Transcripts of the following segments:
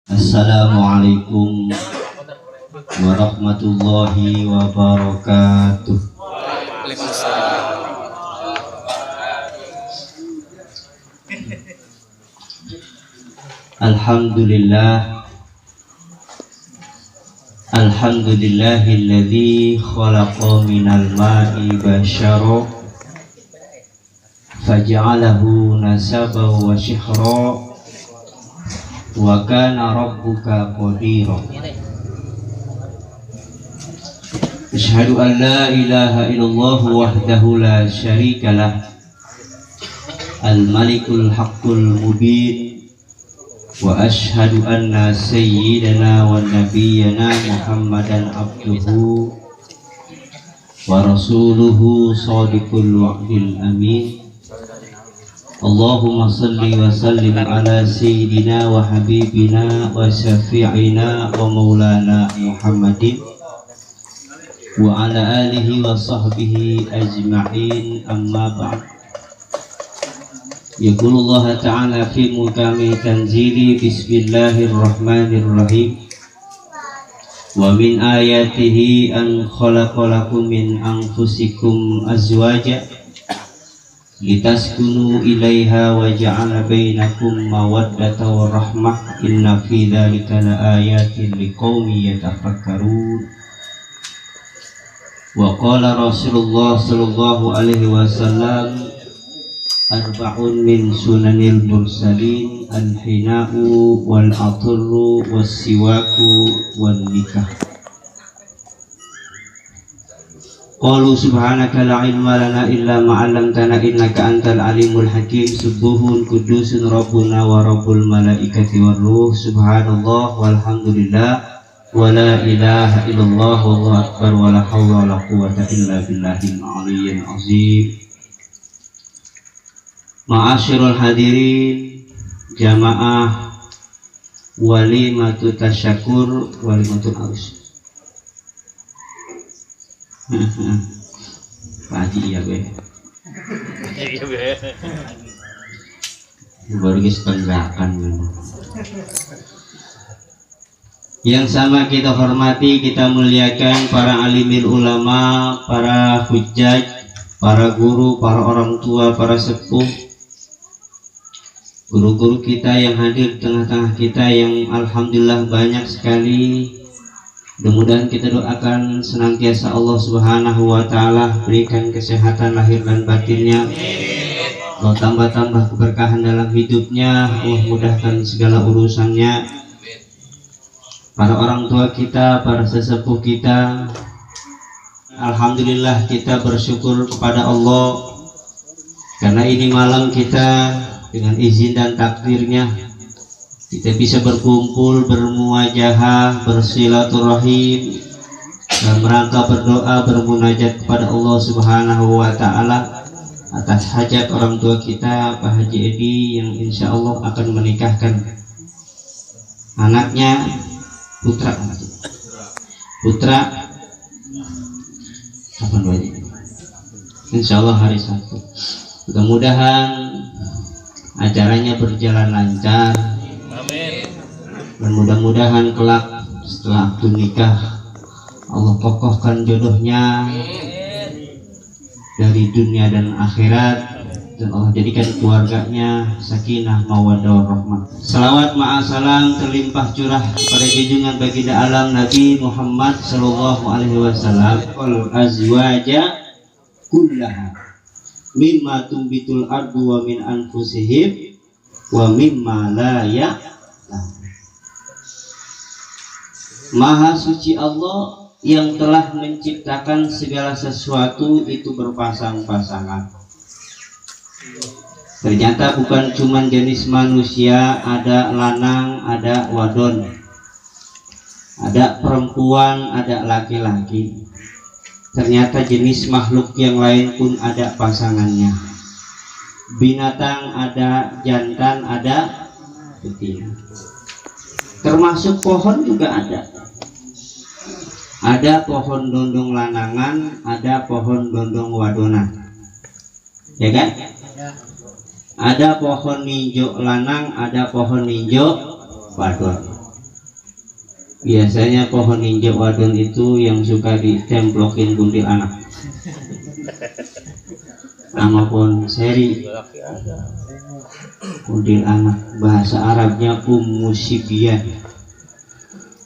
Assalamualaikum warahmatullahi wabarakatuh. Alhamdulillah, alhamdulillahilladzi khalaqa minal ma'i basyara faj'alahu nasaban wa syihra wa kana rabbuka qadira. Asyhadu an la ilaha illallah wahdahu la syarika lah, al-malikul haqqul mubin. Wa ashhadu anna sayyidana wa nabiyyana Muhammadan abduhu wa rasuluhu shadiqul wa'dil amin. Allahumma salli wa sallim ala sayyidina wa habibina wa syafi'ina wa maulana Muhammadin wa ala alihi wa sahbihi ajma'in, amma ba'd. Yaqulullah ta'ala fi mukami tanzili, bismillahirrahmanirrahim. Wa min ayatihi an khalaqalakum min anfusikum azwaja litaskunu ilaiha wa ja'ala bainakum mawaddata wa rahmah, inna fi dhalika la ayatin liqaumin yatafakkarun. Wa qala Rasulullah sallallahu alaihi wasallam, arba'un min sunanil mursalin, al-hina'u wal-aturru was-siwaku wan-nikah. Qalu subhanaka la ilma lana illa ma 'allamtana innaka antal alimul hakim. Subuhun kudusun rabbuna wa rabbul malaikati war ruh. Subhanallah walhamdulillah wa la ilaha illallah wallahu akbar wa la hawla wa la quwwata illa billahil aliyyil azim. Ma'asyiral hadirin, jamaah walimatu tasyakur, walimatul aus. Pak Haji, iya gue. Baru setengahkan. Yang sama kita hormati, kita muliakan para alimil ulama, para hujjaj, para guru, para orang tua, para sepuh, guru-guru kita yang hadir di tengah-tengah kita, yang alhamdulillah banyak sekali. Mudah-mudahan kita doakan senantiasa Allah subhanahu wa ta'ala berikan kesehatan lahir dan batinnya, Allah tambah-tambah keberkahan dalam hidupnya, Allah mudahkan segala urusannya. Para orang tua kita, para sesepuh kita, alhamdulillah kita bersyukur kepada Allah karena ini malam kita dengan izin dan takdirnya kita bisa berkumpul, bermuajahah, bersilaturahim dalam rangka berdoa, bermunajat kepada Allah subhanahu wa ta'ala atas hajat orang tua kita Pak Haji Edi yang insya Allah akan menikahkan anaknya, putra kapan doanya? Insya Allah hari Sabtu. Mudah-mudahan acaranya berjalan lancar. Amin. Dan mudah-mudahan kelak setelah akad nikah Allah kokohkan jodohnya dari dunia dan akhirat, dan Allah jadikan keluarganya sakinah mawaddah warahmah. Salawat ma'asalam terlimpah curah pada junjungan baginda alam Nabi Muhammad sallallahu alaihi wasallam. Qul azwaja kullaha mimma tumbitul ardu wa min anfusihim wa mimma la ya'lamun. Maha suci Allah yang telah menciptakan segala sesuatu itu berpasang-pasangan. Ternyata bukan cuma jenis manusia, ada lanang, ada wadon, ada perempuan, ada laki-laki. Ternyata jenis makhluk yang lain pun ada pasangannya. Binatang ada jantan, ada betina. Termasuk pohon juga ada. Ada pohon dondong lanangan, ada pohon dondong wadonan. Ya kan? Ada pohon ninjo lanang, ada pohon ninjo wadon. Biasanya pohon ninja wadon itu yang suka ditemplokin kuntil anak. Nama pohon seri kuntil anak, bahasa Arabnya Ummu Sibyan.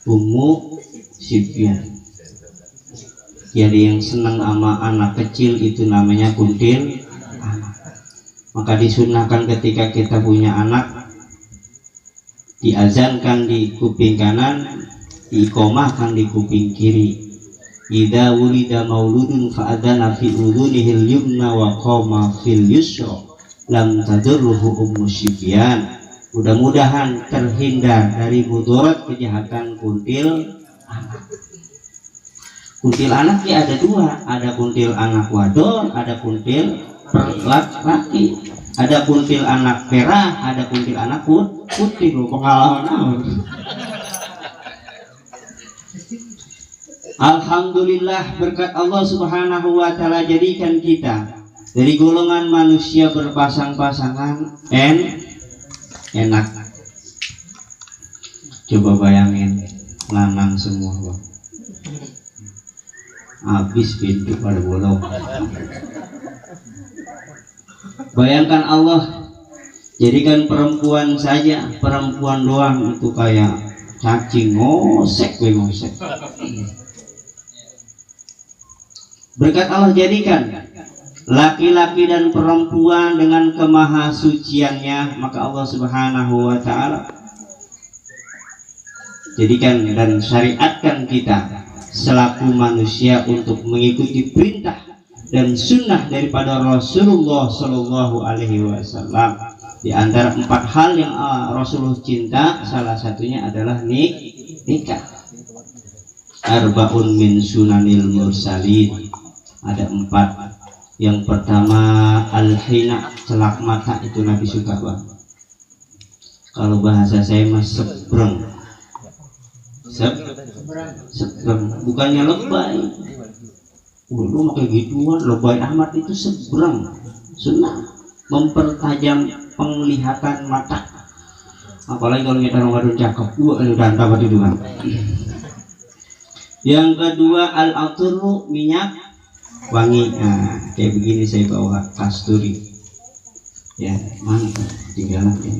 Ummu Sibyan. Jadi yang senang sama anak kecil itu namanya kuntil anak. Maka disunahkan ketika kita punya anak, diazankan di kuping kanan, diiqomahkan di kuping kiri. Idza wulida mauludun fa'adana fi udhunihil yumna wa qama fil yusra lam tadurruhu ummu sibyan. Mudah-mudahan terhindar dari mudarat kejahatan kuntil anak. Kuntil anak ya ada dua, ada kuntil anak wadon, ada kuntil laki, ada kuntil anak merah, ada kuntil anak putih. Pengalaman. Alhamdulillah, berkat Allah Subhanahu wa Ta'ala jadikan kita dari golongan manusia berpasang-pasangan enak. Coba bayangin lanang semua, Bang. Habis pintu pada bolong. Bayangkan Allah jadikan perempuan saja, perempuan doang itu kayak cacing ngosek. Berkat Allah jadikan laki-laki dan perempuan dengan kemahasuciannya, maka Allah Subhanahu wa Ta'ala jadikan dan syariatkan kita selaku manusia untuk mengikuti perintah dan sunnah daripada Rasulullah Shallallahu Alaihi Wasallam. Di antara 4 hal yang Rasulullah cinta, salah satunya adalah nikah. Arba'un min sunanil mursalin. Ada 4. Yang pertama al-hina, celak mata, itu Nabi suka Bang. Kalau bahasa saya mas sebrang. Sebrang, bukannya lebay. Lu pakai gituan, lebay amat, itu sebrang. Sunnah mempertajam penglihatan mata. Apalagi kalau kita orang cakep, udah tambah itu kan. Yang kedua al-aturu, minyak wangi. Nah, kayak begini saya bawa kasturi. Ya, mantap. Tinggal ya.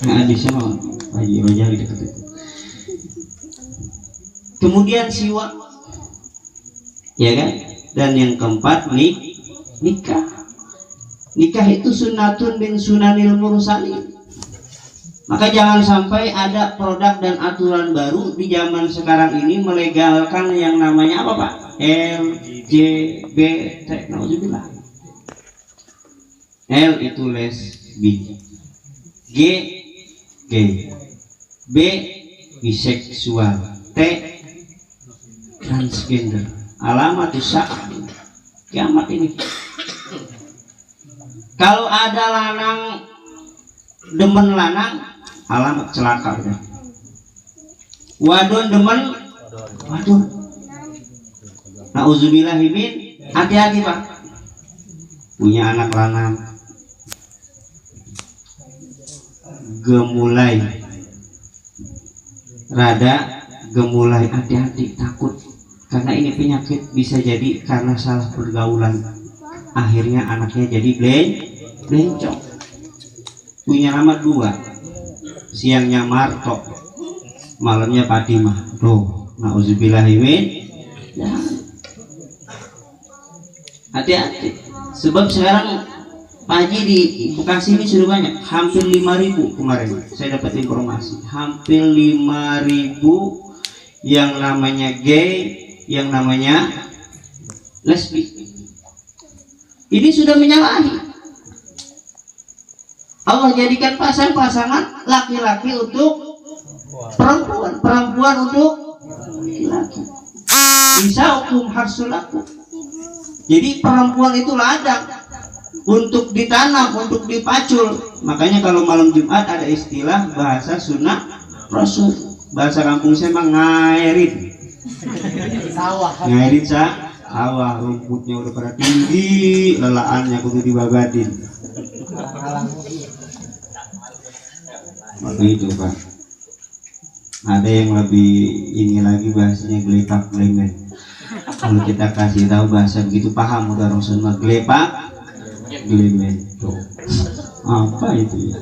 Nah, di sana Haji Rojali dekat itu. Kemudian siwak, ya kan? Dan yang keempat nikah. Nikah itu sunnatun min sunanil mursalin. Maka jangan sampai ada produk dan aturan baru di zaman sekarang ini melegalkan yang namanya apa Pak? LGBT. Nauzubillah. L itu lesbi, G gay, B biseksual, T transgender. Alamat saat kiamat ini. Kalau ada lanang demen lanang, alamat celaka udah. Wadon demen wadon. Nauzubillahimin, hati-hati Pak. Punya anak lanang, gemulai, hati-hati, takut. Karena ini penyakit, bisa jadi karena salah pergaulan. Akhirnya anaknya jadi blencong. Punya nama 2, siangnya Marto, malamnya Fatimah. Tuh, nauzubillahimin. Ya. Hati-hati. Sebab sekarang Pak Haji di Bekasi ini sudah banyak, hampir 5.000 kemarin saya dapat informasi, hampir 5.000 yang namanya gay, yang namanya lesbi. Ini sudah menyalahi. Allah jadikan pasangan laki-laki untuk perempuan, perempuan untuk laki-laki. Nisa'ukum harsul lakum. Jadi perempuan itu ladang untuk ditanam, untuk dipacul. Makanya kalau malam Jumat ada istilah bahasa sunnah Rasul. Bahasa kampung saya mah ngairin. Ngairin sawah, rumputnya udah pada tinggi, lelaannya kudu dibagadin. Maka itu Pak. Ada yang lebih ini lagi bahasanya gelepak gelemen. Kalau kita kasih tahu bahasa begitu paham udah Rasulullah gelepak gelemen. Apa itu ya?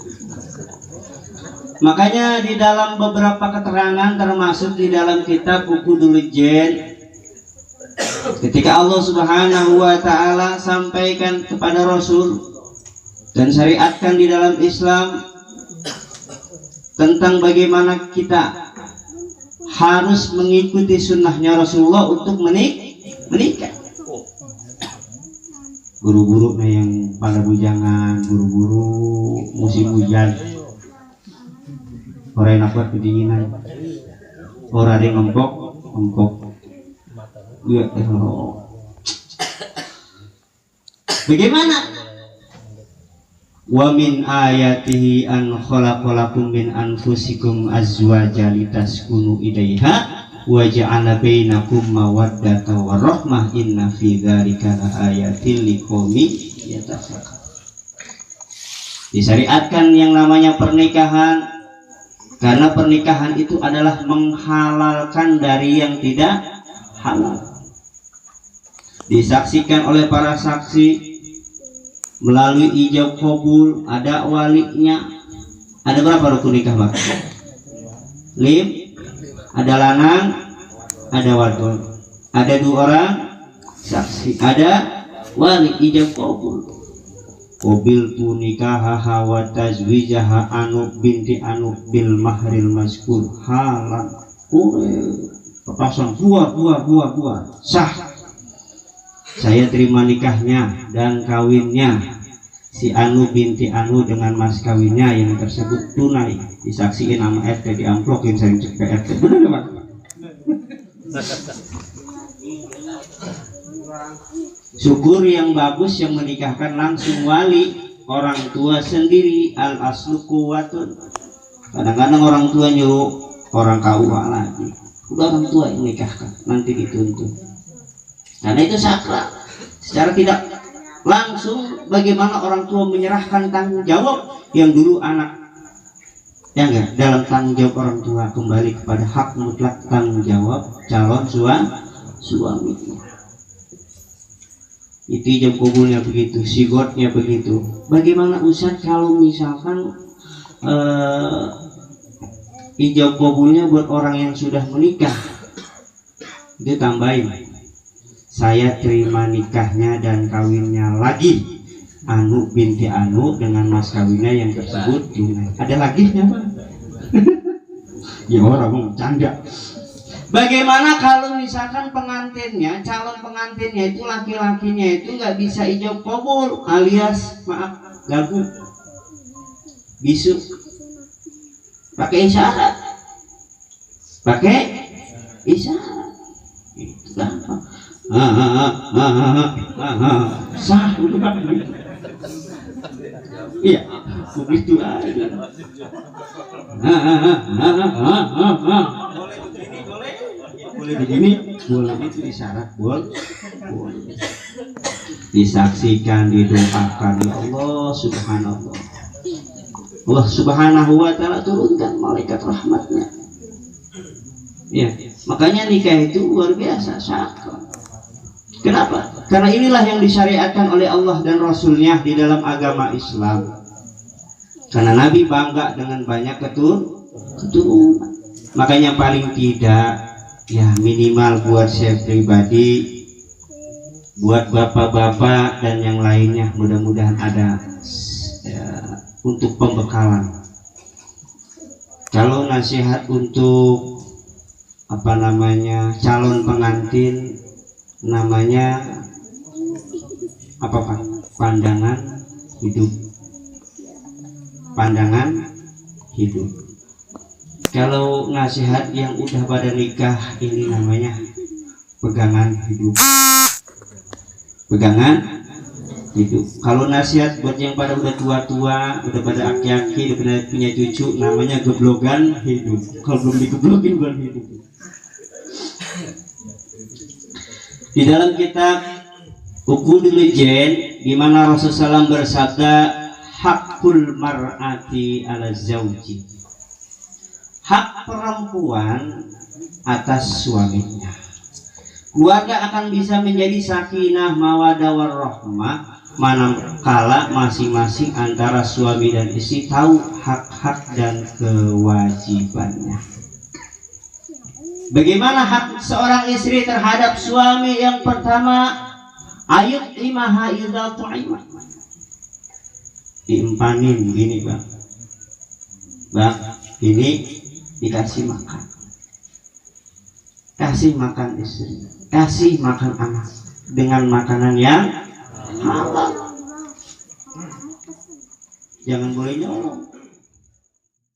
Makanya di dalam beberapa keterangan termasuk di dalam kitab Uqudul Jen, ketika Allah Subhanahu wa taala sampaikan kepada Rasul dan syariatkan di dalam Islam tentang bagaimana kita harus mengikuti sunnahnya Rasulullah untuk menikah. Guru-guru yang pada bujangan, guru-guru musim hujan, orang yang kuat kedinginan, orang yang ngempok. Ya Allah. Bagaimana? Wa min ayatihi an khalaqalakum min anfusikum azwaja litaskunu ilaiha wa ja'ala bainakum mawaddata wa rahmah inna fi dzalika laayatil liqaumin yatafakkarun. Disyariatkan yang namanya pernikahan karena pernikahan itu adalah menghalalkan dari yang tidak halal. Disaksikan oleh para saksi melalui ijab kabul, ada walinya. Ada berapa rukun nikah, Pak? 5. Ada lanang, ada wadon. Ada 2 orang saksi, ada wali ijab kabul. Qabil tu nikahaha wa tazwijaha anu binti anu bil mahril mazkur halan. Pasang buah sah. Saya terima nikahnya dan kawinnya si anu binti anu dengan mas kawinnya yang tersebut tunai. Disaksikan nama RT, di amplokin saya cek ke RT. Benar Pak? Syukur yang bagus yang menikahkan langsung wali orang tua sendiri, al aslu kuwatun. Kadang-kadang orang tua nyuruh orang KUA lagi, udah orang tua yang menikahkan, nanti dituntut. Karena itu sakral. Secara tidak langsung bagaimana orang tua menyerahkan tanggung jawab yang dulu anak, ya enggak, dalam tanggung jawab orang tua kembali kepada hak mutlak tanggung jawab calon suami. Itu ijab kabulnya begitu, sigotnya begitu. Bagaimana Ustaz kalau misalkan ijab kabulnya buat orang yang sudah menikah? Itu tambahin, saya terima nikahnya dan kawinnya lagi anu binti anu dengan mas kawinnya yang tersebut tunai. Ada laginya Pak? Ya orang mau canda. Bagaimana kalau misalkan pengantinnya, calon pengantinnya itu laki-lakinya itu nggak bisa ijab kabul alias maaf gagu, bisu, pakai isyarat, itu gampang. Sah iya begitu aja. Boleh begini, boleh itu isyarat, boleh. Disaksikan, didoakan, ya Allah subhanallah. Allah subhanahu wa ta'ala turunkan malaikat rahmatnya. Ya, makanya nikah itu luar biasa sakral. Kenapa? Karena inilah yang disyariatkan oleh Allah dan Rasulnya di dalam agama Islam. Karena Nabi bangga dengan banyak keturunan. Makanya paling tidak ya minimal buat saya pribadi, buat bapak-bapak dan yang lainnya, mudah-mudahan ada ya, untuk pembekalan. Kalau nasihat untuk calon pengantin, namanya apa Pak? Pandangan hidup. Kalau nasihat yang udah pada nikah ini namanya pegangan hidup. Kalau nasihat buat yang pada udah tua-tua, udah pada aki-aki, udah pada punya cucu, namanya geblogan hidup. Kalau belum digeblogin bukan hidup. Di dalam kitab Uqudul Jen, di mana Rasulullah SAW bersabda, hakul mar'ati ala zauji. Hak hak perempuan atas suaminya. Keluarga akan bisa menjadi sakinah mawaddah warahmah manakala masing-masing antara suami dan istri tahu hak-hak dan kewajibannya. Bagaimana hak seorang istri terhadap suami? Yang pertama, ayat imaha idza tu'ima. Diimpanin gini, Bang. Bang, ini dikasih makan. Kasih makan istri, kasih makan anak dengan makanan yang halal. Jangan boleh nyolong.